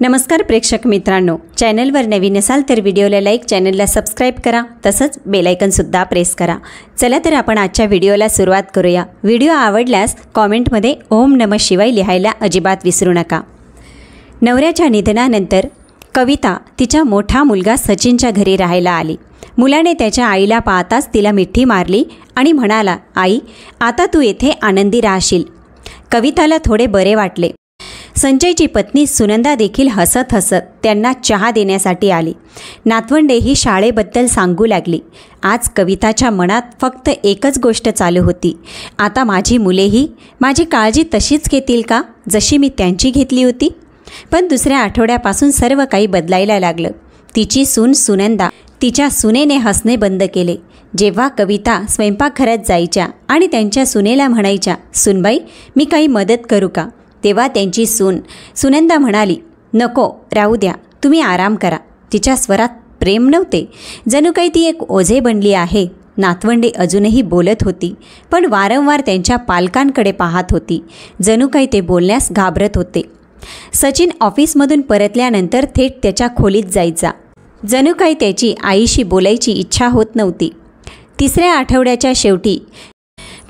नमस्कार प्रेक्षक मित्रांनो, चॅनलवर नवीन असाल तर व्हिडिओला लाईक, चॅनलला सबस्क्राईब करा, तसंच बेल आयकॉनसुद्धा प्रेस करा। चला तर आपण आजच्या व्हिडिओला सुरुवात करूया। व्हिडिओ आवडल्यास कॉमेंटमध्ये ओम नमः शिवाय लिहायला अजिबात विसरू नका। नवऱ्याच्या निधनानंतर कविता तिचा मोठा मुलगा सचिनच्या घरी राहायला आली। मुलाने त्याच्या आईला पाहताच तिला मिठी मारली आणि म्हणाला, आई आता तू येथे आनंदी राहशील। कविताला थोडे बरे वाटले। संजयची पत्नी सुनंदा देखील हसत हसत त्यांना चहा देण्यासाठी आली। नातवंडेही शाळेबद्दल सांगू लागली। आज कविताच्या मनात फक्त एकच गोष्ट चालू होती, आता माझी मुलेही माझी काळजी तशीच घेतील का जशी मी त्यांची घेतली होती। पण दुसऱ्या आठवड्यापासून सर्व काही बदलायला लागलं। तिची सून सुनंदा तिच्या सुनेने हसणे बंद केले। जेव्हा कविता स्वयंपाकघरात जायच्या आणि त्यांच्या सुनेला म्हणायच्या, सुनबाई मी काही मदत करू का, तेव्हा त्यांची सुनंदा म्हणाली, नको राहू द्या, तुम्ही आराम करा। तिच्या स्वरात प्रेम नव्हते, जणू काही ती एक ओझे बनली आहे। नातवंडे अजूनही बोलत होती, पण वारंवार त्यांच्या पालकांकडे पाहत होती, जणू काही ते बोलण्यास घाबरत होते। सचिन ऑफिसमधून परतल्यानंतर थेट त्याच्या खोलीत जायचा, जणू काही त्याची आईशी बोलायची इच्छा होत नव्हती।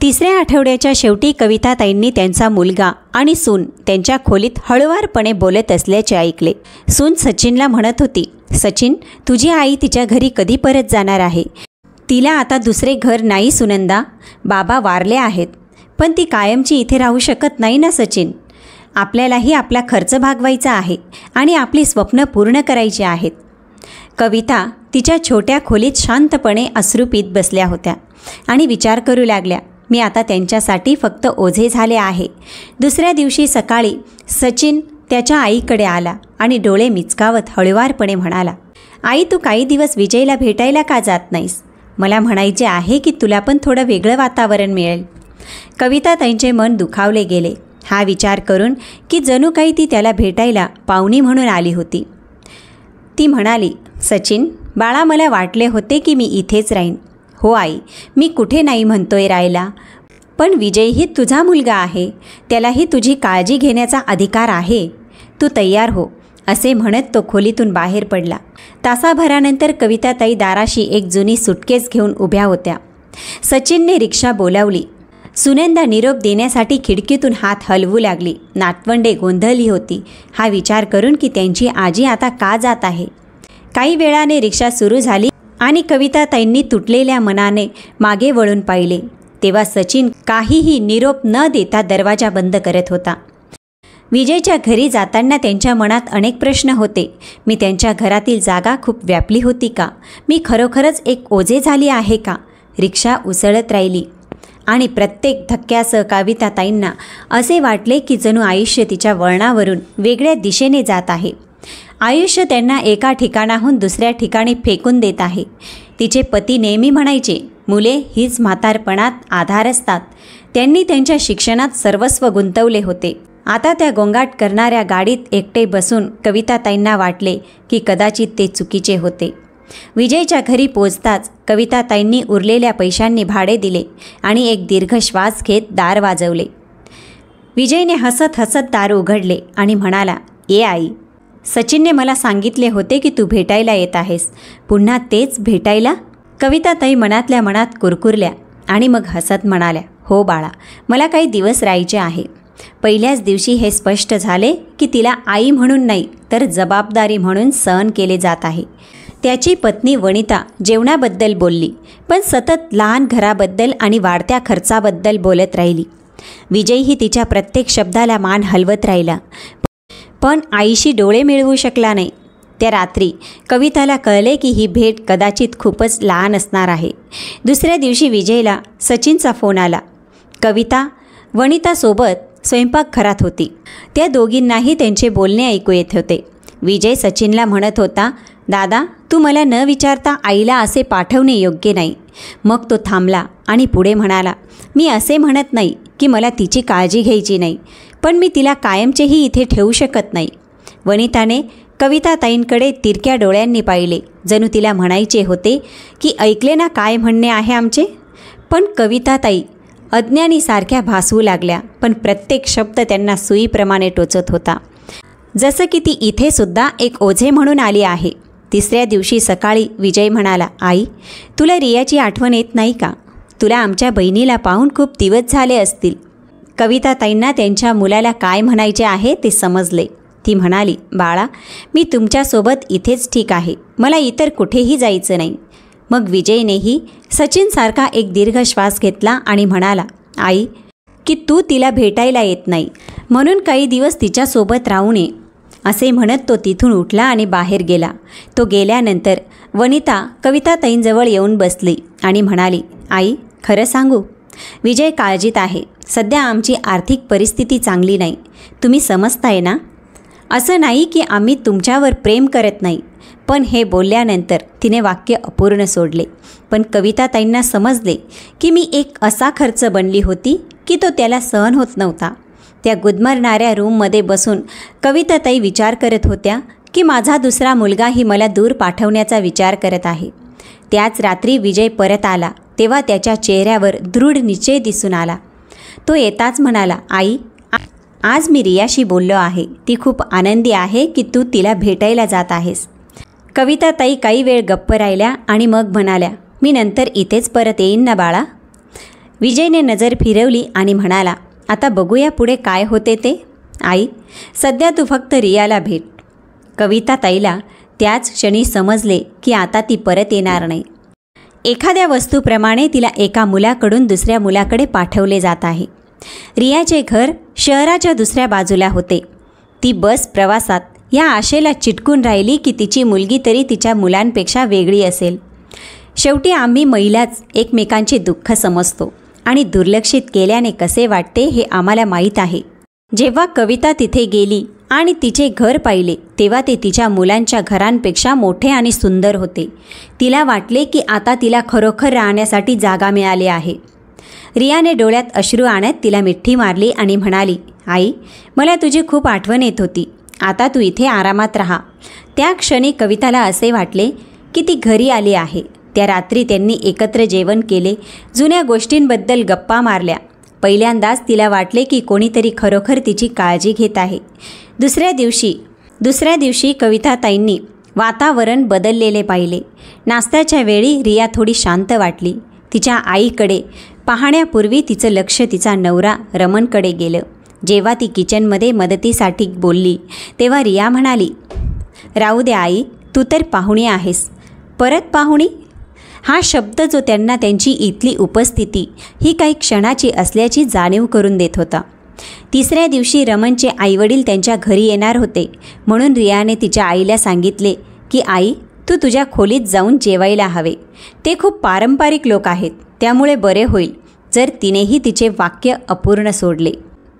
तिसऱ्या आठवड्याच्या शेवटी कविताताईंनी त्यांचा मुलगा आणि सून त्यांच्या खोलीत हळुवारपणे बोलत असल्याचे ऐकले। सून सचिनला म्हणत होती, सचिन तुझी आई तिच्या घरी कधी परत जाणार आहे। तिला आता दुसरे घर नाही सुनंदा, बाबा वारले आहेत, पण ती कायमची इथे राहू शकत नाही ना सचिन। आपल्यालाही आपला खर्च भागवायचा आहे आणि आपली स्वप्न पूर्ण करायची आहेत। कविता तिच्या छोट्या खोलीत शांतपणे अश्रू पीत बसल्या होत्या आणि विचार करू लागल्या, मी आता त्यांच्यासाठी फक्त ओझे झाले आहे। दुसऱ्या दिवशी सकाळी सचिन त्याच्या आईकडे आला आणि डोळे मिचकावत हळुवारपणे म्हणाला, आई तू काही दिवस विजयला भेटायला का जात नाहीस। मला म्हणायचे आहे की तुला पण थोडं वेगळं वातावरण मिळेल। कविता त्यांचे मन दुखावले गेले, हा विचार करून की जणू काही ती त्याला भेटायला पाहुणी म्हणून आली होती। ती म्हणाली, सचिन बाळा मला वाटले होते की मी इथेच राहीन। हो आई, मी कुठे नाही म्हणतोय राहायला, पण विजयही तुझा मुलगा आहे, त्यालाही तुझी काळजी घेण्याचा अधिकार आहे, तू तयार हो, असे म्हणत तो खोलीतून बाहेर पडला। तासाभरानंतर कविताताई दाराशी एक जुनी सुटकेस घेऊन उभ्या होत्या। सचिनने रिक्षा बोलावली। सुनंदा निरोप देण्यासाठी खिडकीतून हात हलवू लागली। नातवंडे गोंधळली होती, हा विचार करून की त्यांची आजी आता का जात आहे। काही वेळाने रिक्षा सुरू झाली आणि कविताताईंनी तुटलेल्या मनाने मागे वळून पाहिले, तेव्हा सचिन काहीही निरोप न देता दरवाजा बंद करत होता। विजयच्या घरी जाताना त्यांच्या मनात अनेक प्रश्न होते। मी त्यांच्या घरातील जागा खूप व्यापली होती का, मी खरोखरच एक ओझे झाली आहे का। रिक्षा उसळत राहिली आणि प्रत्येक धक्क्यासह कविताताईंना असे वाटले की जणू आयुष्य तिच्या वळणावरून वेगळ्या दिशेने जात आहे। आयुष्य त्यांना एका ठिकाणाहून दुसऱ्या ठिकाणी फेकून देत आहे। तिचे पती नेहमी म्हणायचे, मुले हीच म्हातारपणात आधार असतात। त्यांनी त्यांच्या शिक्षणात सर्वस्व गुंतवले होते। आता त्या गोंगाट करणाऱ्या गाडीत एकटे बसून कविताताईंना वाटले की कदाचित ते चुकीचे होते। विजयच्या घरी पोचताच कविताताईंनी उरलेल्या पैशांनी भाडे दिले आणि एक दीर्घ श्वास घेत दार वाजवले। विजयने हसत हसत दार उघडले आणि म्हणाला, ये आई, सचिनने मला सांगितले होते की तू भेटायला येत आहेस, पुन्हा तेच भेटायला। कविताताई मनातल्या मनात कुरकुरल्या आणि मग हसत म्हणाल्या, हो बाळा, मला काही दिवस राहायचे आहे। पहिल्याच दिवशी हे स्पष्ट झाले की तिला आई म्हणून नाही तर जबाबदारी म्हणून सहन केले जात आहे। त्याची पत्नी वनिता जेवणाबद्दल बोलली, पण सतत लहान घराबद्दल आणि वाढत्या खर्चाबद्दल बोलत राहिली। विजयही तिच्या प्रत्येक शब्दाला मान हलवत राहिला, पण आईशी डोळे मिळवू शकला नाही। त्या रात्री कविताला कळले की ही भेट कदाचित खूपच लहान असणार आहे। दुसऱ्या दिवशी विजयला सचिनचा फोन आला। कविता वनितासोबत स्वयंपाकघरात होती। त्या दोघींनाही त्यांचे बोलणे ऐकू येत होते। विजय सचिनला म्हणत होता, दादा तू मला न विचारता आईला असे पाठवणे योग्य नाही। मग तो थांबला आणि पुढे म्हणाला, मी असे म्हणत नाही की मला तिची काळजी घ्यायची नाही, पण मी तिला कायमचेही इथे ठेवू शकत नाही। वनिताने कविताताईंकडे तिरक्या डोळ्यांनी पाहिले, जणू तिला म्हणायचे होते की ऐकले ना काय म्हणणे आहे आमचे। पण कविताताई अज्ञानीसारख्या भासवू लागल्या, पण प्रत्येक शब्द त्यांना सुईप्रमाणे टोचत होता। जसं की ती इथे सुद्धा एक ओझे म्हणून आली आहे. तिसऱ्या दिवशी सकाळी विजय म्हणाला, आई, तुला रियाची आठवण येत नाही का? तुला आमच्या बहिणीला पाहून खूप दिवस झाले असतील. कविताताईंना त्यांच्या मुलाला काय म्हणायचे आहे ते समजले. ती म्हणाली, बाळा, मी तुमच्यासोबत इथेच ठीक आहे. मला इतर कुठेही जायचं नाही. मग विजयनेही सचिनसारखा एक दीर्घ श्वास घेतला आणि म्हणाला, आई, की तू तिला भेटायला येत नाही म्हणून काही दिवस तिच्यासोबत राहू नये. असे म्हणत तो तिथून उठला आणि बाहेर गेला. तो गेल्यानंतर वनिता कविताताईंजवळ येऊन बसली आणि म्हणाली, आई, खरं सांगू, विजय काळजीत आहे. सध्या आमची आर्थिक परिस्थिती चांगली नाही. तुम्ही समजताय ना? असं नाही की आम्ही तुमच्यावर प्रेम करत नाही. पण हे बोलल्यानंतर तिने वाक्य अपूर्ण सोडले. पण कविताताईंना समजले की मी एक असा खर्च बनली होती की तो त्याला सहन होत नव्हता. त्या गुदमरणाऱ्या रूममध्ये बसून कविताताई विचार करत होत्या की माझा दुसरा मुलगाही मला दूर पाठवण्याचा विचार करत आहे. त्याच रात्री विजय परत आला तेव्हा त्याच्या चेहऱ्यावर दृढ निश्चय दिसून आला. तो येताच म्हणाला, आई, आज मी रियाशी बोललो आहे. ती खूप आनंदी आहे की तू तिला भेटायला जात आहेस. कविताताई काही वेळ गप्प राहिल्या आणि मग म्हणाल्या, मी नंतर इथेच परत येईन ना बाळा. विजयने नजर फिरवली आणि म्हणाला, आता बघूया पुढे काय होते ते. आई, सध्या तू फक्त रियाला भेट. कविताताईला त्याच क्षणी समजले की आता ती परत येणार नाही. एखाद्या वस्तूप्रमाणे तिला एका मुलाकडून दुसऱ्या मुलाकडे पाठवले जात आहे. रियाचे घर शहराच्या दुसऱ्या बाजूला होते. ती बस प्रवासात या आशेला चिटकून राहिली की तिची मुलगी तरी तिच्या मुलांपेक्षा वेगळी असेल. शेवटी आम्ही महिलाच एकमेकांचे दुःख समजतो आणि दुर्लक्षित केल्याने कसे वाटते हे आम्हाला माहीत आहे. जेव्हा कविता तिथे गेली आणि तिचे घर पाहिले तेव्हा ते तिच्या मुलांच्या घरांपेक्षा मोठे आणि सुंदर होते. तिला वाटले की आता तिला खरोखर राहण्यासाठी जागा मिळाली आहे. रियाने डोळ्यात अश्रू आणत तिला मिठी मारली आणि म्हणाली, आई, मला तुझी खूप आठवण येत होती. आता तू इथे आरामात राहा. त्या क्षणी कविताला असे वाटले की ती घरी आली आहे. त्या रात्री त्यांनी एकत्र जेवण केले, जुन्या गोष्टींबद्दल गप्पा मारल्या. पहिल्यांदाच तिला वाटले की कोणीतरी खरोखर तिची काळजी घेत आहे. दुसऱ्या दिवशी कविताताईंनी वातावरण बदललेले पाहिले. नाश्त्याच्या वेळी रिया थोडी शांत वाटली. तिच्या आईकडे पाहण्यापूर्वी तिचं लक्ष तिचा नवरा रमणकडे गेलं. जेव्हा ती किचनमध्ये मदतीसाठी बोलली तेव्हा रिया म्हणाली, राहू दे आई, तू तर पाहुणी आहेस. परत पाहुणी? हा शब्द जो त्यांना त्यांची इथली उपस्थिती ही काही क्षणाची असल्याची जाणीव करून देत होता. तिसऱ्या दिवशी रमणचे आईवडील त्यांच्या घरी येणार होते म्हणून रियाने तिच्या आईला सांगितले की आई, तू तुझ्या खोलीत जाऊन जेवायला हवे. ते खूप पारंपरिक लोक आहेत, त्यामुळे बरे होईल. जर तिनेही तिचे वाक्य अपूर्ण सोडले.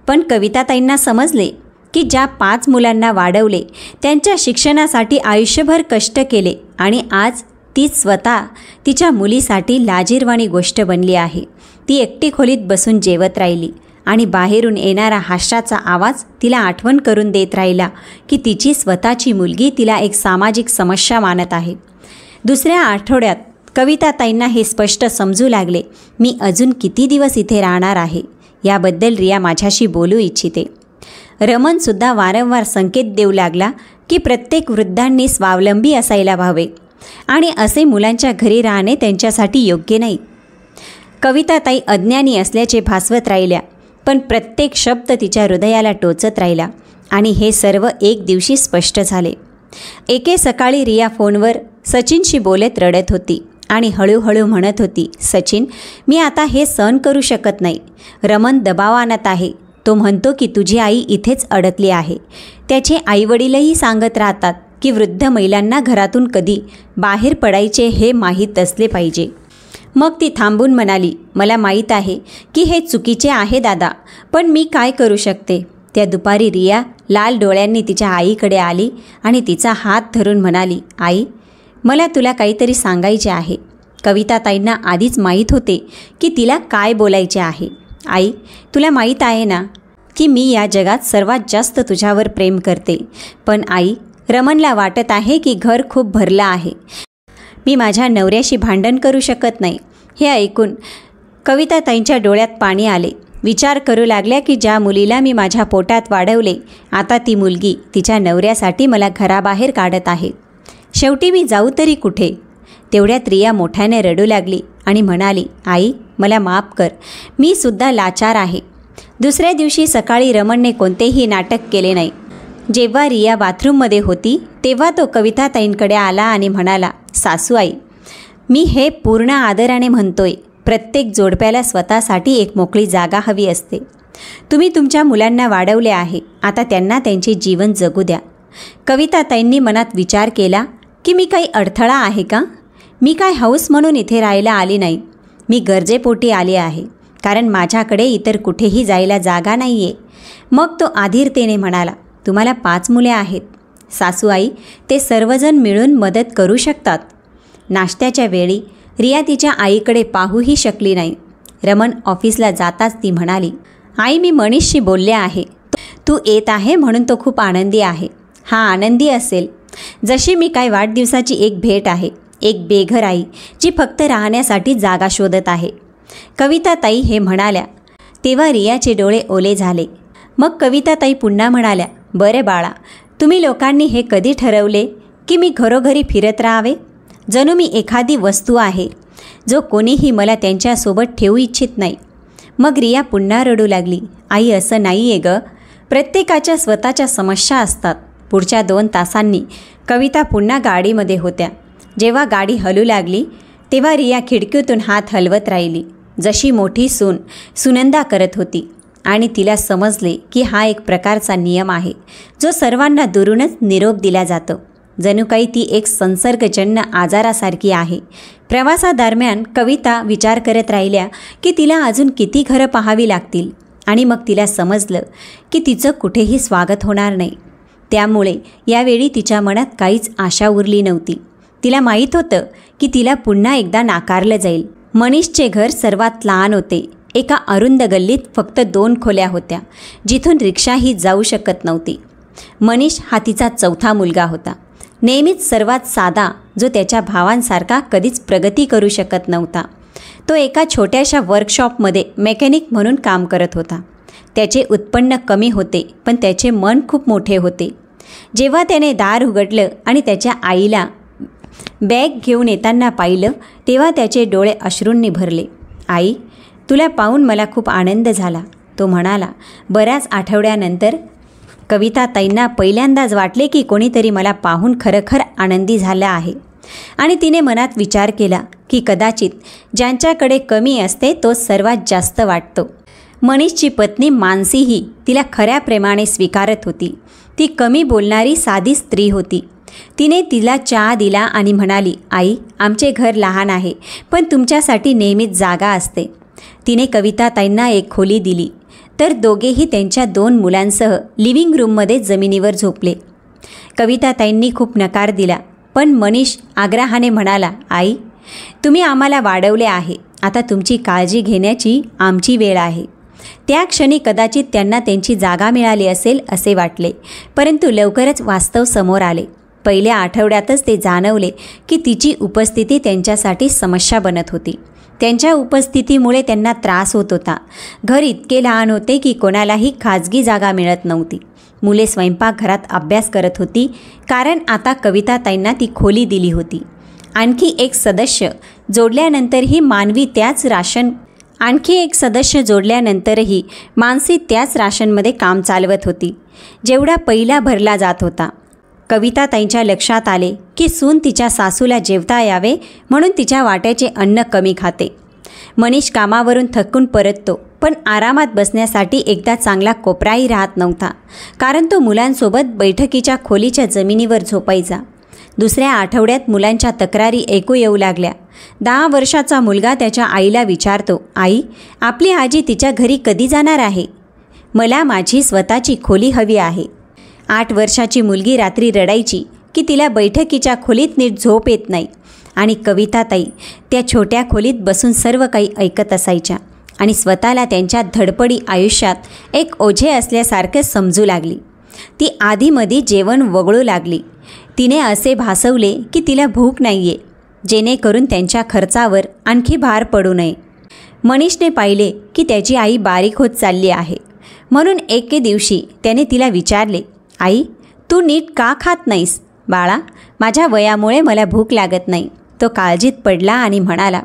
पण कविताताईंना समजले की ज्या 5 मुलांना वाढवले, त्यांच्या शिक्षणासाठी आयुष्यभर कष्ट केले आणि आज ती स्वतः तिच्या मुलीसाठी लाजिरवाणी गोष्ट बनली आहे. ती एकटी खोलीत बसून जेवत राहिली आणि बाहेरून येणारा हास्याचा आवाज तिला आठवण करून देत राहिला की तिची स्वतःची मुलगी तिला एक सामाजिक समस्या मानत आहे. दुसऱ्या आठवड्यात कविताताईंना हे स्पष्ट समजू लागले, मी अजून किती दिवस इथे राहणार आहे. याबद्दल रिया माझ्याशी बोलू इच्छिते. रमणसुद्धा वारंवार संकेत देऊ लागला की प्रत्येक वृद्धांनी स्वावलंबी असायला हवे आणि असे मुलांच्या घरी राहणे त्यांच्यासाठी योग्य नाही. कविताताई अज्ञानी असल्याचे भासवत राहिल्या, पण प्रत्येक शब्द तिच्या हृदयाला टोचत राहिला आणि हे सर्व एक दिवशी स्पष्ट झाले. एके सकाळी रिया फोनवर सचिनशी बोलत रडत होती आणि हळूहळू म्हणत होती, सचिन, मी आता हे सहन करू शकत नाही. रमण दबाव आणत आहे. तो म्हणतो की तुझी आई इथेच अडकली आहे. त्याचे आईवडीलही सांगत राहतात की वृद्ध महिलांना घरातून कधी बाहेर पडायचे हे माहीत असले पाहिजे. मग ती थांबून म्हणाली, मला माहीत आहे की हे चुकीचे आहे दादा, पण मी काय करू शकते. त्या दुपारी रिया लाल डोळ्यांनी तिच्या आईकडे आली आणि तिचा हात धरून म्हणाली, आई, मला तुला काहीतरी सांगायचे आहे. कविताताईंना आधीच माहीत होते की तिला काय बोलायचे आहे. आई, तुला माहीत आहे ना की मी या जगात सर्वात जास्त तुझ्यावर प्रेम करते. पण आई, रमणला वाटत आहे की घर खूप भरलं आहे. मी माझ्या नवऱ्याशी भांडण करू शकत नाही. हे ऐकून कविताताईंच्या डोळ्यात पाणी आले. विचार करू लागल्या की ज्या मुलीला मी माझ्या पोटात वाढवले, आता ती मुलगी तिच्या नवऱ्यासाठी मला घराबाहेर काढत आहे. शेवटी मी जाऊ तरी कुठे? तेवढ्यात रिया मोठ्याने रडू लागली आणि म्हणाली, आई, मला माफ कर, मी सुद्धा लाचार आहे. दुसऱ्या दिवशी सकाळी रमणने कोणतेही नाटक केले नाही. जेव्हा रिया बाथरूममध्ये होती तेव्हा तो कविताताईंकडे आला आणि म्हणाला, सासू आई, मी हे पूर्ण आदराने म्हणतोय, प्रत्येक जोडप्याला स्वतःसाठी एक मोकळी जागा हवी असते. तुम्ही तुमच्या मुलांना वाढवले आहे, आता त्यांना त्यांचे जीवन जगू द्या. कविताताईंनी मनात विचार केला की मी काही अडथळा आहे का? मी काय हौस म्हणून इथे राहायला आली नाही. मी गरजेपोटी आले आहे, कारण माझ्याकडे इतर कुठेही जायला जागा नाही आहे. मग तो आधीरतेने म्हणाला, तुम्हाला 5 मुले आहेत. सासू आई, ते सर्वजण मिळून मदत करू शकतात. नाश्त्याच्या वेळी रिया तिच्या आईकडे पाहूही शकली नाही. रमण ऑफिसला जाताच ती म्हणाली, आई, मी मनीषशी बोलले आहे. तू येत आहे म्हणून तो खूप आनंदी आहे. हा आनंदी असेल जशी मी काय वाढदिवसाची एक भेट आहे, एक बेघर आई जी फक्त राहण्यासाठी जागा शोधत आहे. कविताताई हे म्हणाल्या तेव्हा रियाचे डोळे ओले झाले. मग कविताताई पुन्हा म्हणाल्या, बरं बाळा, तुम्ही लोकांनी हे कधी ठरवले की मी घरोघरी फिरत राहावे? जणू मी एखादी वस्तू आहे जो कोणीही मला त्यांच्यासोबत ठेवू इच्छित नाही. मग रिया पुन्हा रडू लागली. आई, असं नाही आहे गं, प्रत्येकाच्या स्वतःच्या समस्या असतात. पुढच्या 2 तासांनी कविता पुन्हा गाडीमध्ये होत्या. जेव्हा गाडी हलू लागली तेव्हा रिया खिडकीतून हात हलवत राहिली, जशी मोठी सून सुनंदा करत होती. आणि तिला समजले की हा एक प्रकारचा नियम आहे जो सर्वांना दुरूनच निरोप दिला जातो. जणू काही ती एक संसर्गजन्य आजारासारखी आहे. प्रवासादरम्यान कविता विचार करत राहिल्या की तिला अजून किती घरं पाहावी लागतील. आणि मग तिला समजलं की तिचं कुठेही स्वागत होणार नाही. त्यामुळे यावेळी तिच्या मनात काहीच आशा उरली नव्हती. तिला माहीत होतं की तिला पुन्हा एकदा नाकारलं जाईल. मनीषचे घर सर्वात लहान होते. एका अरुंद गल्लीत फक्त 2 खोल्या होत्या, जिथून रिक्षाही जाऊ शकत नव्हती. मनीष हा तिचा 4था मुलगा होता. नेहमीच सर्वात साधा, जो त्याच्या भावांसारखा कधीच प्रगती करू शकत नव्हता. तो एका छोट्याशा वर्कशॉपमध्ये मेकॅनिक म्हणून काम करत होता. त्याचे उत्पन्न कमी होते, पण त्याचे मन खूप मोठे होते. जेव्हा त्याने दार उघडलं आणि त्याच्या आईला बॅग घेऊन येताना पाहिलं तेव्हा त्याचे डोळे अश्रूंनी भरले. आई, तुला पाहून मला खूप आनंद झाला, तो म्हणाला. बऱ्याच आठवड्यानंतर कविताताईंना पहिल्यांदाच वाटले की कोणीतरी मला पाहून खरोखर आनंदी झालं आहे. आणि तिने मनात विचार केला की कदाचित ज्यांच्याकडे कमी असते तो सर्वात जास्त वाटतो. मनीषची पत्नी मानसीही तिला खऱ्या प्रेमाने स्वीकारत होती. ती कमी बोलणारी साधी स्त्री होती. तिने तिला चहा दिला आणि म्हणाली, आई, आमचे घर लहान आहे, पण तुमच्यासाठी नेहमीच जागा असते. तिने कविताताईंना एक खोली दिली, तर दोघेही त्यांच्या 2 मुलांसह लिव्हिंग रूममध्ये जमिनीवर झोपले. कविताताईंनी खूप नकार दिला, पण मनीष आग्रहाने म्हणाला, आई, तुम्ही आम्हाला वाढवले आहे, आता तुमची काळजी घेण्याची आमची वेळ आहे. त्या क्षणी कदाचित त्यांना त्यांची जागा मिळाली असेल असे वाटले, परंतु लवकरच वास्तव समोर आले. पहिल्या आठवड्यातच ते जाणवले की तिची उपस्थिती त्यांच्यासाठी समस्या बनत होती. त्यांच्या उपस्थितीमुळे त्यांना त्रास होत होता. घर इतके लहान होते की कोणालाही खाजगी जागा मिळत नव्हती. मुले स्वयंपाकघरात अभ्यास करत होती, कारण आता कविताताईंना ती खोली दिली होती. आणखी एक सदस्य जोडल्यानंतरही मानसी त्याच राशनमध्ये काम चालवत होती, जेवढा पहिला भरला जात होता. कविताताईंच्या लक्षात आले की सून तिच्या सासूला जेवता यावे म्हणून तिच्या वाट्याचे अन्न कमी खाते. मनीष कामावरून थकून परततो, पण आरामात बसण्यासाठी एकदा चांगला कोपराही राहत नव्हता, कारण तो मुलांसोबत बैठकीच्या खोलीच्या जमिनीवर झोपायचा. दुसऱ्या आठवड्यात मुलांच्या तक्रारी ऐकू येऊ लागल्या. 10 वर्षाचा मुलगा त्याच्या आईला विचारतो, आई, आपली आजी तिच्या घरी कधी जाणार आहे? मला माझी स्वतःची खोली हवी आहे. 8 वर्षाची मुलगी रात्री रडायची की तिला बैठकीच्या खोलीत नीट झोप येत नाही. आणि कविताताई त्या छोट्या खोलीत बसून सर्व काही ऐकत असायच्या आणि स्वतःला त्यांच्या धडपडी आयुष्यात एक ओझे असल्यासारखे समजू लागली. ती आधीमधी जेवण वगळू लागली. तिने असे भासवले की तिला भूक नाही आहे, जेणेकरून त्यांच्या खर्चावर आणखी भार पडू नये. मनीषने पाहिले की त्याची आई बारीक होत चालली आहे. म्हणून एके दिवशी त्याने तिला विचारले, आई, तू नीट का खात नाहीस? बाळा, माझ्या वयामुळे मला भूक लागत नाही. तो काळजीत पडला आणि म्हणाला,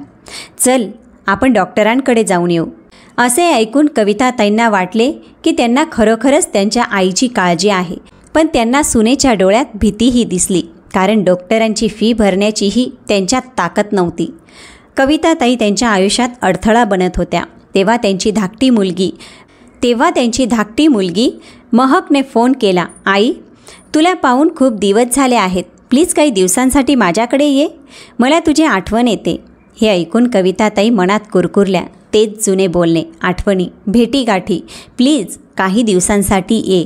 चल आपण डॉक्टरांकडे जाऊन येऊ. असे ऐकून कविताताईंना वाटले की त्यांना खरोखरच त्यांच्या आईची काळजी आहे. पण त्यांना सुनेच्या डोळ्यात भीतीही दिसली, कारण डॉक्टरांची फी भरण्याचीही त्यांच्यात ताकद नव्हती. कविताताई त्यांच्या आयुष्यात अडथळा बनत होत्या. तेव्हा त्यांची धाकटी मुलगी महकने फोन केला, आई, तुला पाहून खूप दिवस झाले आहेत. प्लीज काही दिवसांसाठी माझ्याकडे ये, मला तुझी आठवण येते. हे ऐकून कविताताई मनात कुरकुरल्या. तेच जुने बोलणे, आठवणी, भेटीगाठी. प्लीज काही दिवसांसाठी ये.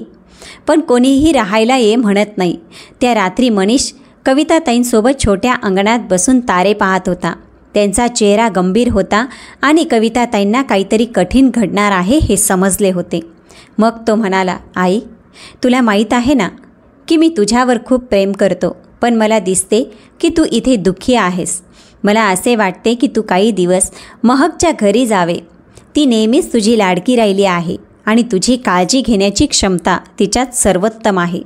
पण कोणीही राहायला ये म्हणत नाही. त्या रात्री मनीष कविताताईंसोबत छोट्या अंगणात बसून तारे पाहत होता. त्यांचा चेहरा गंभीर होता आणि कविताताईंना काहीतरी कठीण घडणार आहे हे समजले होते. मग तो म्हणाला, आई, तुला माहीत आहे ना की मी तुझ्यावर खूप प्रेम करतो. पण मला दिसते की तू इथे दुःखी आहेस. मला असे वाटते की तू काही दिवस महकच्या घरी जावे. ती नेहमीच तुझी लाडकी राहिली आहे आणि तुझी काळजी घेण्याची क्षमता तिच्यात सर्वोत्तम आहे.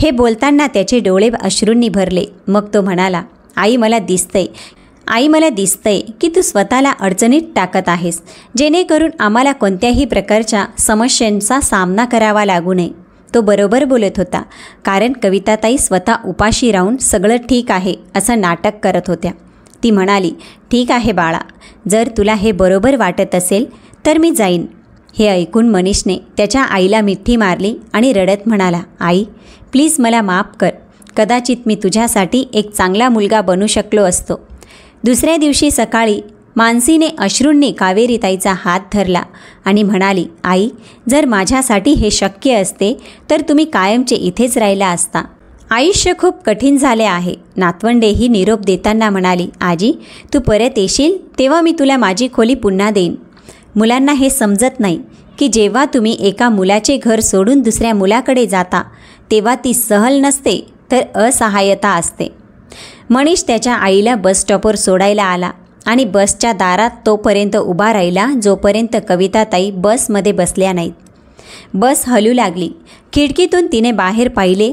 हे बोलताना त्याचे डोळे अश्रूंनी भरले. मग तो म्हणाला, आई, मला दिसतंय की तू स्वतःला अडचणीत टाकत आहेस, जेणेकरून आम्हाला कोणत्याही प्रकारच्या समस्यांचा सामना करावा लागू नये. तो बरोबर बोलत होता, कारण कविताताई स्वतः उपाशी राहून सगळं ठीक आहे असं नाटक करत होत्या. ती म्हणाली, ठीक आहे बाळा, जर तुला हे बरोबर वाटत असेल तर मी जाईन. हे ऐकून मनीषने त्याच्या आईला मिठी मारली आणि रडत म्हणाला, आई, प्लीज मला माफ कर. कदाचित मी तुझ्यासाठी एक चांगला मुलगा बनू शकलो असतो. दुसऱ्या दिवशी सकाळी मानसीने अश्रूंनी कावेरीताईचा हात धरला आणि म्हणाली, आई, जर माझ्यासाठी हे शक्य असते तर तुम्ही कायमचे इथेच राहिला असता. आयुष्य खूप कठीण झाले आहे. नातवंडेही निरोप देताना म्हणाली, आजी, तू परत येशील तेव्हा मी तुला माझी खोली पुन्हा देईन. मुलांना हे समजत नाही की जेव्हा तुम्ही एका मुलाचे घर सोडून दुसऱ्या मुलाकडे जाता तेव्हा ती सहल नसते तर असहाय्यता असते. मनीष त्याच्या आईला बसस्टॉपवर सोडायला आला आणि बसच्या दारात तोपर्यंत उभा राहिला जोपर्यंत कविताताई बसमध्ये बसल्या नाहीत. बस हलू लागली. खिडकीतून तिने बाहेर पाहिले.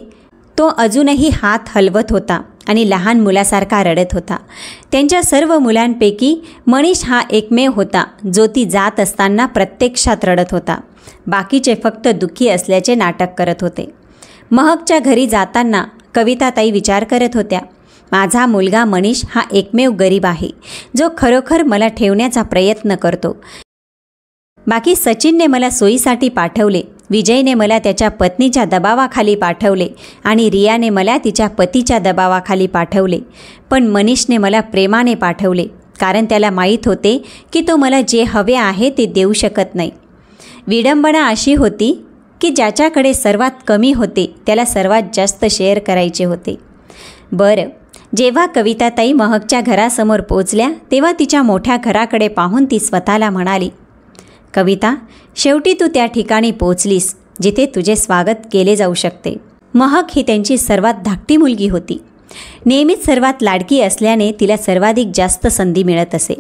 तो अजूनही हात हलवत होता आणि लहान मुलासारखा रडत होता. त्यांच्या सर्व मुलांपैकी मनीष हा एकमेव होता जो ती जात असताना प्रत्यक्षात रडत होता. बाकीचे फक्त दुःखी असल्याचे नाटक करत होते. महकच्या घरी जाताना कविताताई विचार करत होत्या, माझा मुलगा मनीष हा एकमेव गरीब आहे जो खरोखर मला ठेवण्याचा प्रयत्न करतो. बाकी सचिनने मला सोयीसाठी पाठवले, विजयने मला त्याच्या पत्नीच्या दबावाखाली पाठवले आणि रियाने मला तिच्या पतीच्या दबावाखाली पाठवले. पण मनीषने मला प्रेमाने पाठवले, कारण त्याला माहीत होते की तो मला जे हवे आहे ते देऊ शकत नाही. विडंबना अशी होती की ज्याच्याकडे सर्वात कमी होते त्याला सर्वात जास्त शेअर करायचे होते. बरं, जेव्हा कविताताई महकच्या घरासमोर पोचल्या तेव्हा तिच्या मोठ्या घराकडे पाहून ती स्वतःला म्हणाली, कविता, शेवटी तू त्या ठिकाणी पोचलीस जिथे तुझे स्वागत केले जाऊ शकते. महक ही त्यांची सर्वात धाकटी मुलगी होती. नेहमीच सर्वात लाडकी असल्याने तिला सर्वाधिक जास्त संधी मिळत असे.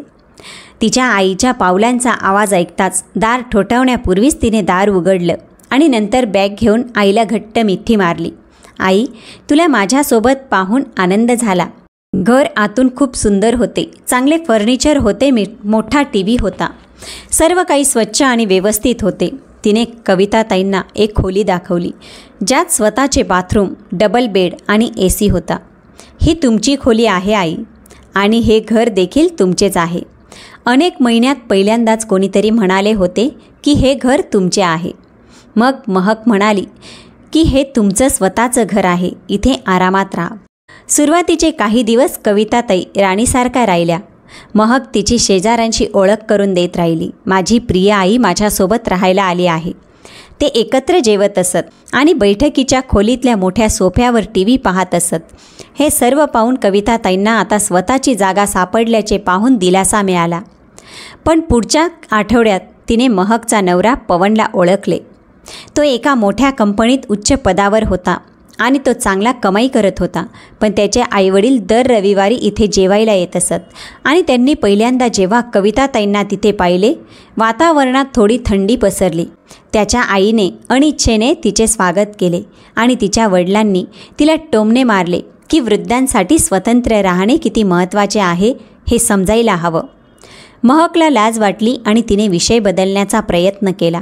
तिच्या आईच्या पावलांचा आवाज ऐकताच दार ठोठावण्यापूर्वीच तिने दार उघडलं आणि नंतर बॅग घेऊन आईला घट्ट मिठी मारली. आई, तुला माझ्यासोबत पाहून आनंद झाला. घर आतून खूप सुंदर होते. चांगले फर्निचर होते. मोठा टीव्ही होता. सर्व काही स्वच्छ आणि व्यवस्थित होते. तिने कविताताईंना एक खोली दाखवली ज्यात स्वतःचे बाथरूम, डबल बेड आणि AC होता. ही तुमची खोली आहे आई, आणि हे घर देखील तुमचेच आहे. अनेक महिन्यात पहिल्यांदाच कोणीतरी म्हणाले होते की हे घर तुमचे आहे. मग महक म्हणाली की हे तुमचं स्वतःचं घर आहे, इथे आरामात राहा. सुरुवातीचे काही दिवस कविताताई राणीसारखा राहिल्या. महक तिची शेजाऱ्यांची ओळख करून देत राहिली. माझी प्रिय आई माझ्यासोबत राहायला आली आहे. ते एकत्र जेवत असत आणि बैठकीच्या खोलीतल्या मोठ्या सोफ्यावर TV पाहत असत. हे सर्व पाहून कविताताईंना आता स्वतःची जागा सापडल्याचे पाहून दिलासा मिळाला. पण पुढच्या आठवड्यात तिने महकचा नवरा पवनला ओळखले. तो एका मोठ्या कंपनीत उच्च पदावर होता आणि तो चांगला कमाई करत होता. पण त्याचे आईवडील दर रविवारी इथे जेवायला येत असत आणि त्यांनी पहिल्यांदा जेव्हा कविताताईंना तिथे पाहिले, वातावरणात थोडी थंडी पसरली. त्याच्या आईने अनिच्छेने तिचे स्वागत केले आणि तिच्या वडिलांनी तिला टोमणे मारले की वृद्धांसाठी स्वतंत्र राहणे किती महत्त्वाचे आहे हे समजायला हवं. महकला लाज वाटली आणि तिने विषय बदलण्याचा प्रयत्न केला.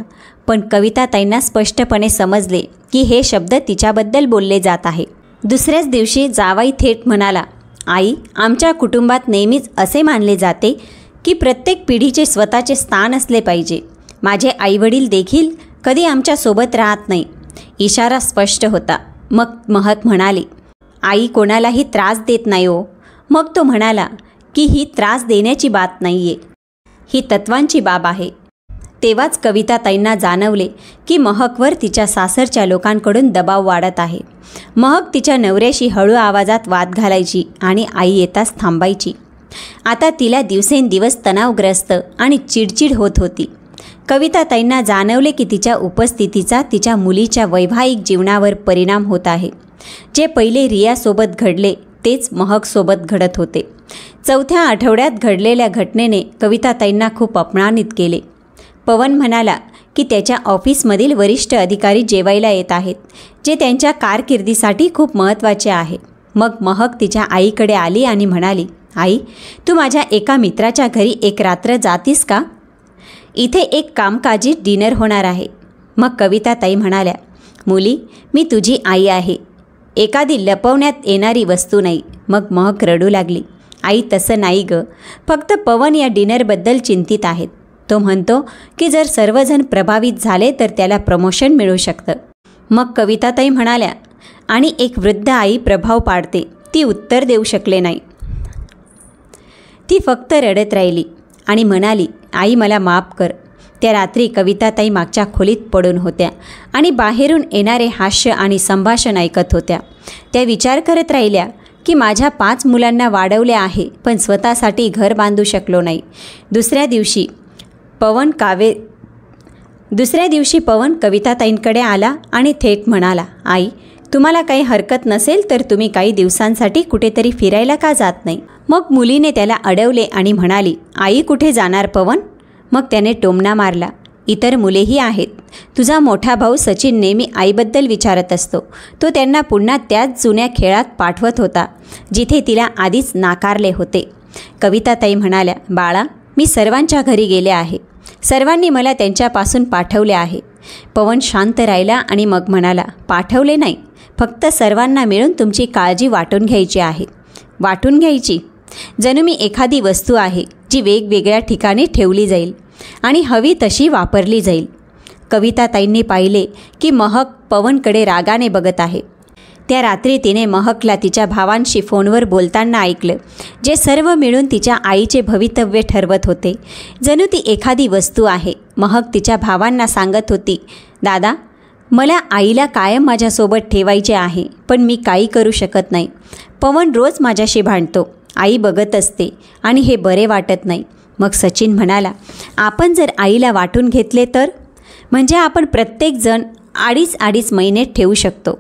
पण कविताताईंना स्पष्टपणे समजले की हे शब्द तिच्याबद्दल बोलले जात आहे. दुसऱ्याच दिवशी जावई थेट म्हणाला, आई, आमच्या कुटुंबात नेहमीच असे मानले जाते की प्रत्येक पिढीचे स्वतःचे स्थान असले पाहिजे. माझे आईवडील देखील कधी आमच्यासोबत राहत नाही. इशारा स्पष्ट होता. मग महक म्हणाली, आई कोणालाही त्रास देत नाही हो. मग तो म्हणाला की ही त्रास देण्याची बात नाही आहे, ही तत्वांची बाब आहे. तेव्हाच कविताताईंना जाणवले की महकवर तिच्या सासरच्या लोकांकडून दबाव वाढत आहे. महक तिच्या नवऱ्याशी हळू आवाजात वाद घालायची आणि आई येताच थांबायची. आता तिला दिवसेंदिवस तणावग्रस्त आणि चिडचिड होत होती. कविताताईंना जाणवले की तिच्या उपस्थितीचा तिच्या मुलीच्या वैवाहिक जीवनावर परिणाम होत आहे. जे पहिले रियासोबत घडले तेच महकसोबत घडत होते. चौथ्या आठवड्यात घडलेल्या घटनेने कविताताईंना खूप अपमानित केले. पवन म्हणाला की त्याच्या ऑफिसमधील वरिष्ठ अधिकारी जेवायला येत आहेत, जे त्यांच्या कारकिर्दीसाठी खूप महत्त्वाचे आहे. मग महक तिच्या आईकडे आली आणि म्हणाली, आई, तू माझ्या एका मित्राच्या घरी एक रात्र जातीस का? इथे एक कामकाजी डिनर होणार आहे. मग कविताताई म्हणाल्या, मुली, मी तुझी आई आहे, एखादी लपवण्यात येणारी वस्तू नाही. मग महक रडू लागली. आई, तसं नाही ग, फक्त पवन या डिनरबद्दल चिंतित आहेत. तो म्हणतो की जर सर्वजण प्रभावित झाले तर त्याला प्रमोशन मिळू शकतं. मग कविताताई म्हणाल्या, आणि एक वृद्ध आई प्रभाव पाडते. ती उत्तर देऊ शकले नाही. ती फक्त रडत राहिली आणि म्हणाली, आई मला माफ कर. त्या रात्री कविताताई मागच्या खोलीत पडून होत्या आणि बाहेरून येणारे हास्य आणि संभाषण ऐकत होत्या. त्या विचार करत राहिल्या की माझ्या 5 मुलांना वाढवले आहे पण स्वतःसाठी घर बांधू शकलो नाही. दुसऱ्या दिवशी पवन कविताताईंकडे आला आणि थेट म्हणाला, आई, तुम्हाला काही हरकत नसेल तर तुम्ही काही दिवसांसाठी कुठेतरी फिरायला का जात नाही? मग मुलीने त्याला अडवले आणि म्हणाली, आई, कुठे जाणार पवन? मग त्याने टोमणा मारला, इतर मुलेही आहेत. तुझा मोठा भाऊ सचिन नेहमी आईबद्दल विचारत असतो. तो त्यांना पुन्हा त्याच जुन्या खेळात पाठवत होता जिथे तिला आधीच नाकारले होते. कविताताई म्हणाल्या, बाळा, मी सर्वांच्या घरी गेले आहे. सर्वांनी मला त्यांच्यापासून पाठवले आहे. पवन शांत राहिला आणि मग म्हणाला, पाठवले नाही, फक्त सर्वांना मिळून तुमची काळजी वाटून घ्यायची आहे. वाटून घ्यायची? जणू मी एखादी वस्तू आहे जी वेगवेगळ्या ठिकाणी ठेवली जाईल आणि हवी तशी वापरली जाईल. कविताताईंनी पाहिले की महक पवनकडे रागाने बघत आहे. त्या रात्री तिने महकला तिच्या भावांशी फोनवर बोलताना ऐकलं, जे सर्व मिळून तिच्या आईचे भवितव्य ठरवत होते. जणू ती एखादी वस्तू आहे. महक तिच्या भावांना सांगत होती, दादा, मला आईला कायम माझ्यासोबत ठेवायचे आहे, पण मी काही करू शकत नाही. पवन रोज माझ्याशी भांडतो, आई बघत असते आणि हे बरे वाटत नाही. मग सचिन म्हणाला, आपण जर आईला वाटून घेतले तर? म्हणजे आपण प्रत्येकजण 2.5 महिने ठेवू शकतो.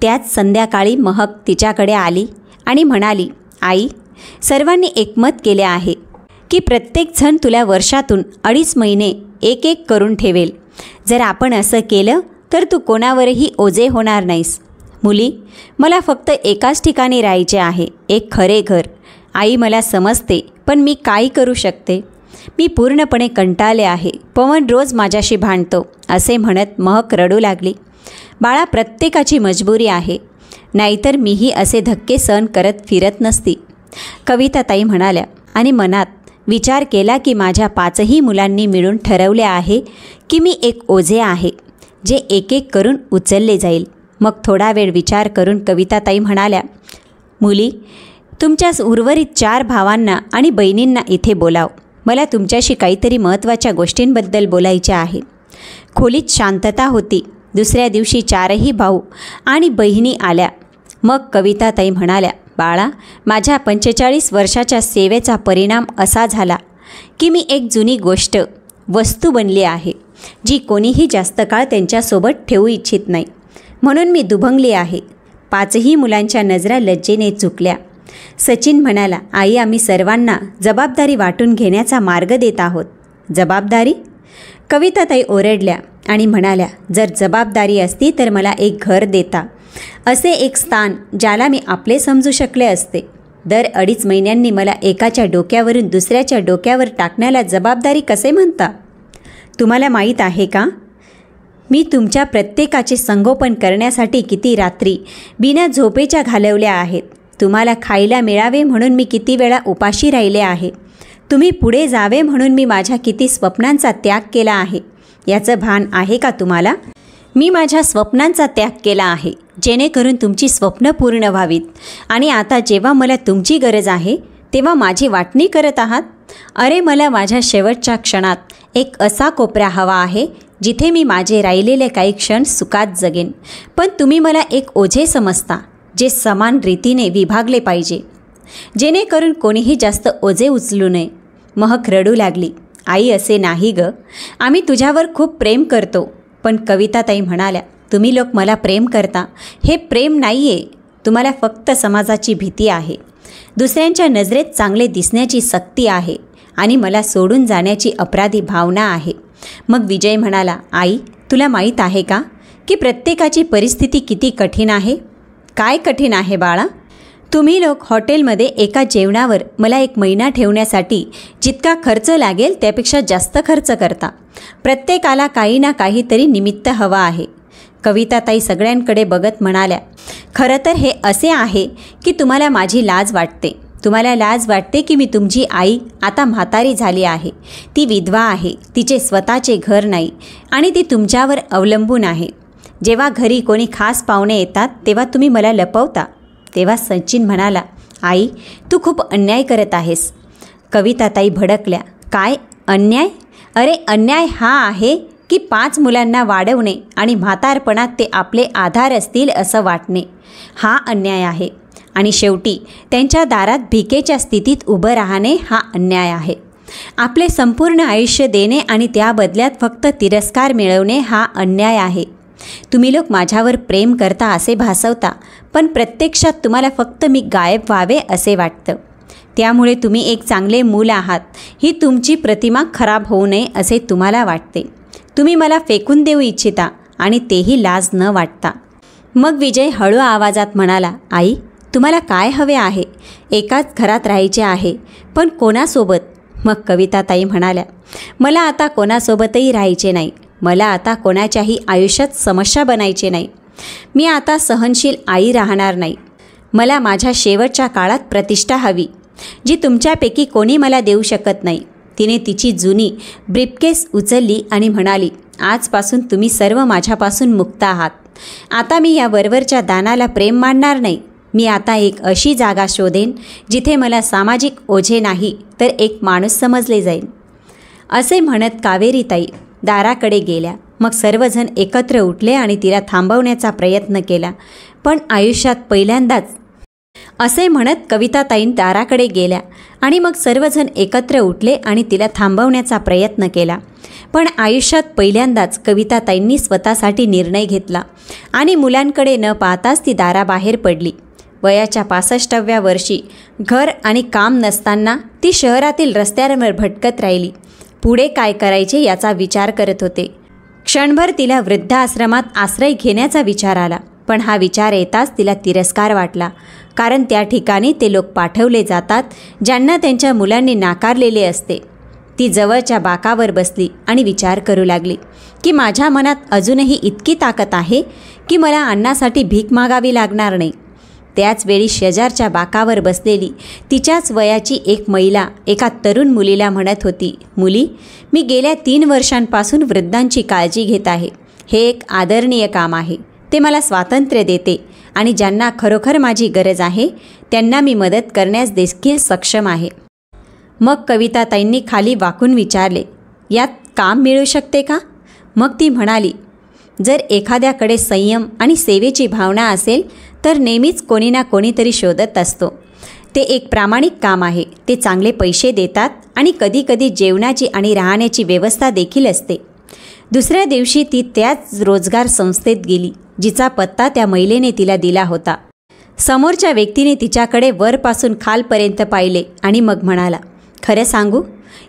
त्याच संध्याकाळी महक तिच्याकडे आली आणि म्हणाली, आई, सर्वांनी एकमत केले आहे की प्रत्येकजण तुला वर्षातून 2.5 महिने एक करून ठेवेल. जर आपण असं केलं तर तू कोणावरही ओझे होणार नाहीस. मुली, मला फक्त एकाच ठिकाणी राहायचे आहे, एक खरे घर. आई, मला समजते, पण मी काय करू शकते? मी पूर्णपणे कंटाळले आहे. पवन रोज माझ्याशी भांडतो, असे म्हणत महक रडू लागली. बाळा, प्रत्येकाची मजबुरी आहे, नाहीतर मीही असे धक्के सहन करत फिरत नसती. कविताताई म्हणाल्या आणि मनात विचार केला की माझ्या 5ही मुलांनी मिळून ठरवले आहे की मी एक ओझे आहे, जे एक करून उचलले जाईल. मग थोडा वेळ विचार करून कविताताई म्हणाल्या, मुली, तुमच्या उर्वरित 4 भावांना आणि बहिणींना इथे बोलाव. मला तुमच्याशी काहीतरी महत्त्वाच्या गोष्टींबद्दल बोलायचे आहे. खोलीत शांतता होती. दुसऱ्या दिवशी 4ही भाऊ आणि बहिणी आल्या. मग कविताताई म्हणाल्या, बाळा, माझ्या 45 वर्षाच्या सेवेचा परिणाम असा झाला की मी एक जुनी वस्तू बनली आहे, जी कोणीही जास्त काळ त्यांच्यासोबत ठेवू इच्छित नाही. म्हणून मी दुभंगली आहे. पाचही मुलांच्या नजरा लज्जेने चुकल्या. सचिन म्हणाला, आई, आम्ही सर्वांना जबाबदारी वाटून घेण्याचा मार्ग देत आहोत. जबाबदारी? कविताताई ओरडल्या आणि म्हणाल्या, जर जबाबदारी असती तर मला एक घर देता, असे एक स्थान ज्याला मी आपले समजू शकले असते. दर 2.5 महिन्यांनी मला एकाच्या डोक्यावरून दुसऱ्याच्या डोक्यावर टाकण्याला जबाबदारी कसे म्हणता? तुम्हाला माहीत आहे का, मी तुमच्या प्रत्येकाचे संगोपन करण्यासाठी किती रात्री बिना झोपेच्या घालवल्या आहेत. तुम्हाला खायला मिळावे म्हणून मी किती वेळा उपाशी राहिले आहे. तुम्ही पुढे जावे म्हणून मी माझ्या किती स्वप्नांचा त्याग केला आहे. याचं भान आहे का तुम्हाला? मी माझ्या स्वप्नांचा त्याग केला आहे जेणेकरून तुमची स्वप्न पूर्ण व्हावीत. आणि आता जेव्हा मला तुमची गरज आहे तेव्हा माझी वाटणी करत आहात. अरे, मला माझ्या शेवटच्या क्षणात एक असा कोपरा हवा आहे जिथे मी माझे राहिलेले काही क्षण सुखात जगेन. पण तुम्ही मला एक ओझे समजता जे समान रीतीने विभागले पाहिजे, जेणेकरून कोणीही जास्त ओझे उचलू नये. महक रडू लागली. आई, असे नाही ग, आम्ही तुझ्यावर खूप प्रेम करतो. पण कविताताई म्हणाल्या, तुम्ही लोक मला प्रेम करता, हे प्रेम नाही आहे. तुम्हाला फक्त समाजाची भीती आहे, दुसऱ्यांच्या नजरेत चांगले दिसण्याची सक्ती आहे आणि मला सोडून जाण्याची अपराधी भावना आहे. मग विजय म्हणाला, आई, तुला माहीत आहे का की प्रत्येकाची परिस्थिती किती कठीण आहे? काय कठीण आहे बाळा? तुम्ही लोक हॉटेलमध्ये एका जेवणावर मला 1 महिना ठेवण्यासाठी जितका खर्च लागेल त्यापेक्षा जास्त खर्च करता. प्रत्येकाला काही ना काहीतरी निमित्त हवा आहे. कविताताई सगळ्यांकडे बघत म्हणाल्या, खरं तर हे असे आहे की तुम्हाला माझी लाज वाटते. तुम्हाला लाज वाटते की मी तुमची आई आता म्हातारी झाली आहे, ती विधवा आहे, तिचे स्वतःचे घर नाही आणि ती तुमच्यावर अवलंबून आहे. जेव्हा घरी कोणी खास पाहुणे येतात तेव्हा तुम्ही मला लपवता. तेव्हा सचिन म्हणाला, आई, तू खूप अन्याय करत आहेस. कविताताई भडकल्या. काय अन्याय? अरे, अन्याय हा आहे की 5 मुलांना वाढवणे आणि म्हातारपणात ते आपले आधार असतील असं वाटणे, हा अन्याय आहे. आणि शेवटी त्यांच्या दारात भिकेच्या स्थितीत उभं राहणे हा अन्याय आहे. आपले संपूर्ण आयुष्य देणे आणि त्या बदल्यात फक्त तिरस्कार मिळवणे हा अन्याय आहे. तुम्ही लोक माझ्यावर प्रेम करता असे भासवता, पण प्रत्यक्षात तुम्हाला फक्त मी गायब व्हावे असे वाटतं. त्यामुळे तुम्ही एक चांगले मूल आहात ही तुमची प्रतिमा खराब होऊ नये असे तुम्हाला वाटते. तुम्ही मला फेकून देऊ इच्छिता आणि तेही लाज न वाटता. मग विजय हळू आवाजात म्हणाला, आई, तुम्हाला काय हवे आहे? एकाच घरात राहायचे आहे, पण कोणासोबत? मग कविताताई म्हणाल्या, मला आता कोणासोबतही राहायचे नाही. मला आता कोणाच्याही आयुष्यात समस्या बनायचे नाही. मी आता सहनशील आई राहणार नाही. मला माझ्या शेवटच्या काळात प्रतिष्ठा हवी, जी तुमच्यापैकी कोणी मला देऊ शकत नाही. तिने तिची जुनी ब्रीफकेस उचलली आणि म्हणाली, आजपासून तुम्ही सर्व माझ्यापासून मुक्त आहात. आता मी या वरवरच्या दानाला प्रेम मानणार नाही. मी आता एक अशी जागा शोधेन जिथे मला सामाजिक ओझे नाही तर एक माणूस समजले जाईल. असे म्हणत कावेरीताई दाराकडे गेल्या. मग सर्वजण एकत्र उठले आणि तिला थांबवण्याचा प्रयत्न केला. पण आयुष्यात पहिल्यांदाच असे म्हणत कविताताई दाराकडे गेल्या आणि मग सर्वजण एकत्र उठले आणि तिला थांबवण्याचा प्रयत्न केला. पण आयुष्यात पहिल्यांदाच कविताताईंनी स्वतःसाठी निर्णय घेतला आणि मुलांकडे न पाहताच ती दाराबाहेर पडली. वयाच्या 65व्या वर्षी घर आणि काम नसताना ती शहरातील रस्त्यांवर भटकत राहिली. पुढे काय करायचे याचा विचार करत होते. क्षणभर तिला वृद्धाश्रमात आश्रय घेण्याचा विचार आला, पण हा विचार येताच तिला तिरस्कार वाटला. कारण त्या ठिकाणी ते लोक पाठवले जातात ज्यांना त्यांच्या मुलांनी नाकारलेले असते. ती जवळच्या बाकावर बसली आणि विचार करू लागली की माझ्या मनात अजूनही इतकी ताकद आहे की मला अन्नासाठी भीक मागावी लागणार नाही. त्याचवेळी शेजारच्या बाकावर बसलेली तिच्याच वयाची एक महिला एका तरुण मुलीला म्हणत होती, मुली, मी गेल्या 3 वर्षांपासून वृद्धांची काळजी घेत आहे. हे एक आदरणीय काम आहे. ते मला स्वातंत्र्य देते आणि ज्यांना खरोखर माझी गरज आहे त्यांना मी मदत करण्यास देखील सक्षम आहे. मग कविताताईंनी खाली वाकून विचारले, यात काम मिळू शकते का? मग ती म्हणाली, जर एखाद्याकडे संयम आणि सेवेची भावना असेल तर नेहमीच कोणी ना कोणीतरी शोधत असतो. ते एक प्रामाणिक काम आहे. ते चांगले पैसे देतात आणि कधीकधी जेवणाची आणि राहण्याची व्यवस्था देखील असते. दुसऱ्या दिवशी ती त्याच रोजगार संस्थेत गेली जिचा पत्ता त्या महिलेने तिला दिला होता. समोरच्या व्यक्तीने तिच्याकडे वरपासून खालपर्यंत पाहिले आणि मग म्हणाला, खरं सांगू,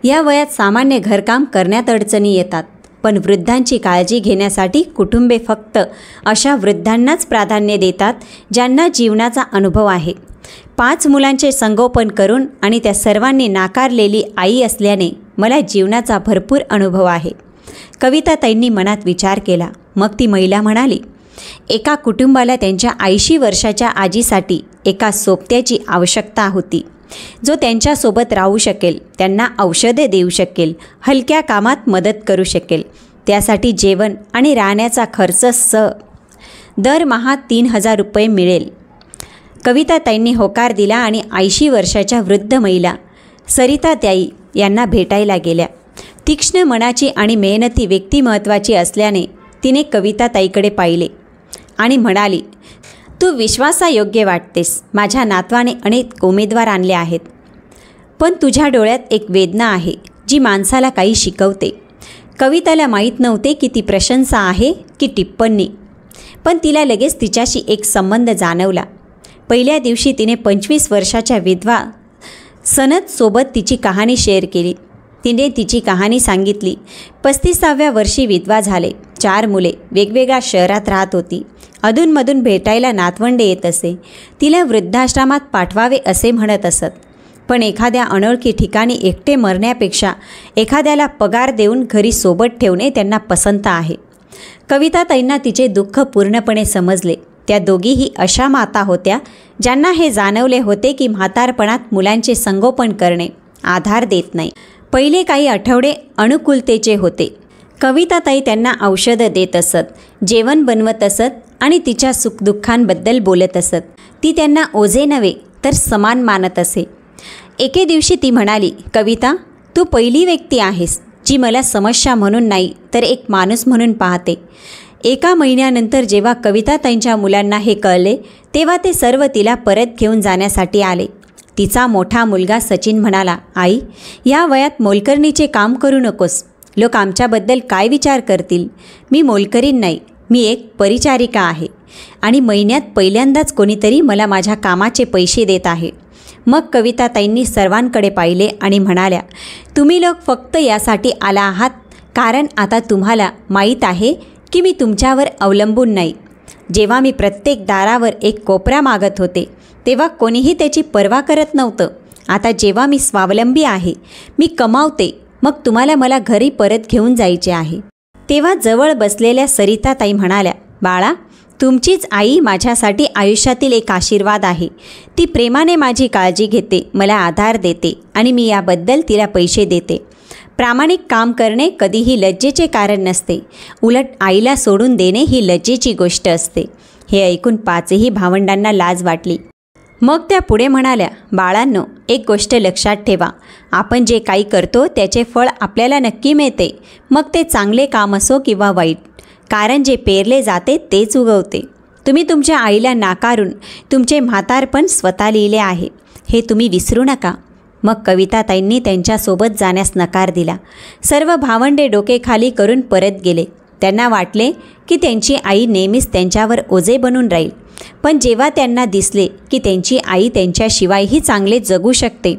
या वयात सामान्य घरकाम करण्यात अडचणी येतात, पण वृद्धांची काळजी घेण्यासाठी कुटुंबे फक्त अशा वृद्धांनाच प्राधान्य देतात ज्यांना जीवनाचा अनुभव आहे. 5 मुलांचे संगोपन करून आणि त्या सर्वांनी नाकारलेली आई असल्याने मला जीवनाचा भरपूर अनुभव आहे. कविताताईंनी मनात विचार केला. मग ती महिला म्हणाली, एका कुटुंबाला त्यांच्या 80 वर्षाच्या आजीसाठी एका सोबत्याची आवश्यकता होती, जो त्यांच्यासोबत राहू शकेल, त्यांना औषधे देऊ शकेल, हलक्या कामात मदत करू शकेल. त्यासाठी जेवण आणि राहण्याचा खर्च दरमहा 3000 रुपये मिळेल. कविताताईंनी होकार दिला आणि 80 वर्षाच्या वृद्ध महिला सरिताताई यांना भेटायला गेल्या. तीक्ष्ण मनाची आणि मेहनती व्यक्ती महत्त्वाची असल्याने तिने कविताताईकडे पाहिले आणि म्हणाली, तू विश्वासायोग्य वाटतेस. माझ्या नातवाने अनेक उमेदवार आणले आहेत, पण तुझ्या डोळ्यात एक वेदना आहे जी माणसाला काही शिकवते. कविताला माहीत नव्हते की ती प्रशंसा आहे की टिप्पणी, पण तिला लगेच तिच्याशी एक संबंध जाणवला. पहिल्या दिवशी तिने 25 वर्षाच्या विधवा सनतसोबत तिची कहाणी शेअर केली. तिने तिची कहाणी सांगितली. 35व्या वर्षी विधवा झाले. 4 मुले, वेगवेगळ्या शहरात राहत होती. अधूनमधून भेटायला नातवंडे येत असे. तिला वृद्धाश्रमात पाठवावे असे म्हणत असत, पण एखाद्या अनोळखी ठिकाणी एकटे मरण्यापेक्षा एखाद्याला पगार देऊन घरी सोबत ठेवणे त्यांना पसंत आहे. कविताताईंना तिचे दुःख पूर्णपणे समजले. त्या दोघीही अशा माता होत्या ज्यांना हे जाणवले होते की म्हातारपणात मुलांचे संगोपन करणे आधार देत नाही. पहिले काही आठवडे अनुकूलतेचे होते. कविताताई त्यांना औषधं देत असत, जेवण बनवत असत आणि तिच्या सुखदुःखांबद्दल बोलत असत. ती त्यांना ओझे नव्हे तर समान मानत असे. एके दिवशी ती म्हणाली, कविता, तू पहिली व्यक्ती आहेस जी मला समस्या म्हणून नाही तर एक माणूस म्हणून पाहते. एका महिन्यानंतर जेव्हा कविताताईंच्या मुलांना हे कळले तेव्हा ते सर्व तिला परत घेऊन जाण्यासाठी आले. तिचा मोठा मुलगा सचिन म्हणाला, आई, या वयात मोलकरणीचे काम करू नकोस. लोक आमच्याबद्दल काय विचार करतील. मी मोलकरीण नाही, मी एक परिचारिका आहे आणि महिन्यात पहिल्यांदाच कोणीतरी मला माझ्या कामाचे पैसे देत आहे. मग कविताताईंनी सर्वांकडे पाहिले आणि म्हणाल्या, तुम्ही लोक फक्त यासाठी आला आहात कारण आता तुम्हाला माहीत आहे की मी तुमच्यावर अवलंबून नाही. जेव्हा मी प्रत्येक दारावर एक कोपरा मागत होते तेव्हा कोणीही त्याची पर्वा करत नव्हतं. आता जेव्हा मी स्वावलंबी आहे, मी कमावते, मग तुम्हाला मला घरी परत घेऊन जायचे आहे. तेव्हा जवळ बसलेल्या सरिताताई म्हणाल्या, बाळा, तुमचीच आई माझ्यासाठी आयुष्यातील एक आशीर्वाद आहे. ती प्रेमाने माझी काळजी घेते, मला आधार देते आणि मी याबद्दल तिला पैसे देते. प्रामाणिक काम करणे कधीही लज्जेचे कारण नसते. उलट आईला सोडून देणे ही लज्जेची गोष्ट असते. हे ऐकून 5ही भावंडांना लाज वाटली. मग त्या पुढे म्हणाल्या, बाळांनो, एक गोष्ट लक्षात ठेवा. आपण जे काही करतो त्याचे फळ आपल्याला नक्की मिळते, मग ते चांगले काम असो किंवा वाईट. कारण जे पेरले जाते तेच उगवते. तुम्ही तुमच्या आईला नाकारून तुमचे म्हातारपण स्वतः लिहिले आहे, हे तुम्ही विसरू नका. मग कविताताईंनी त्यांच्यासोबत जाण्यास नकार दिला. सर्व भावंडे डोके खाली करून परत गेले. त्यांना वाटले की त्यांची आई नेहमीच त्यांच्यावर ओझे बनून राहील. पण जेव्हा त्यांना दिसले की त्यांची आई त्यांच्याशिवायही चांगले जगू शकते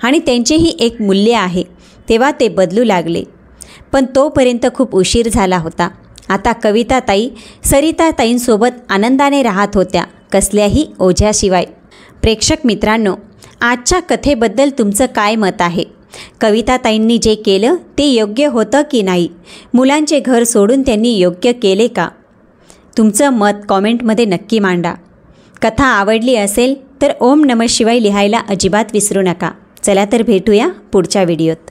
आणि त्यांचेही एक मूल्य आहे, तेव्हा ते बदलू लागले. पण तोपर्यंत खूप उशीर झाला होता. आता कविताताई सरिताताईंसोबत आनंदाने राहत होत्या, कसल्याही ओझ्याशिवाय. प्रेक्षक मित्रांनो, आजच्या कथेबद्दल तुमचं काय मत आहे? कविताताईंनी जे केलं ते योग्य होतं की नाही? मुलांचे घर सोडून त्यांनी योग्य केले का? तुमचं मत कॉमेंटमध्ये नक्की मांडा. कथा आवडली असेल तर ओम नमः शिवाय लिहायला अजिबात विसरू नका. चला तर भेटूया पुढच्या व्हिडिओत.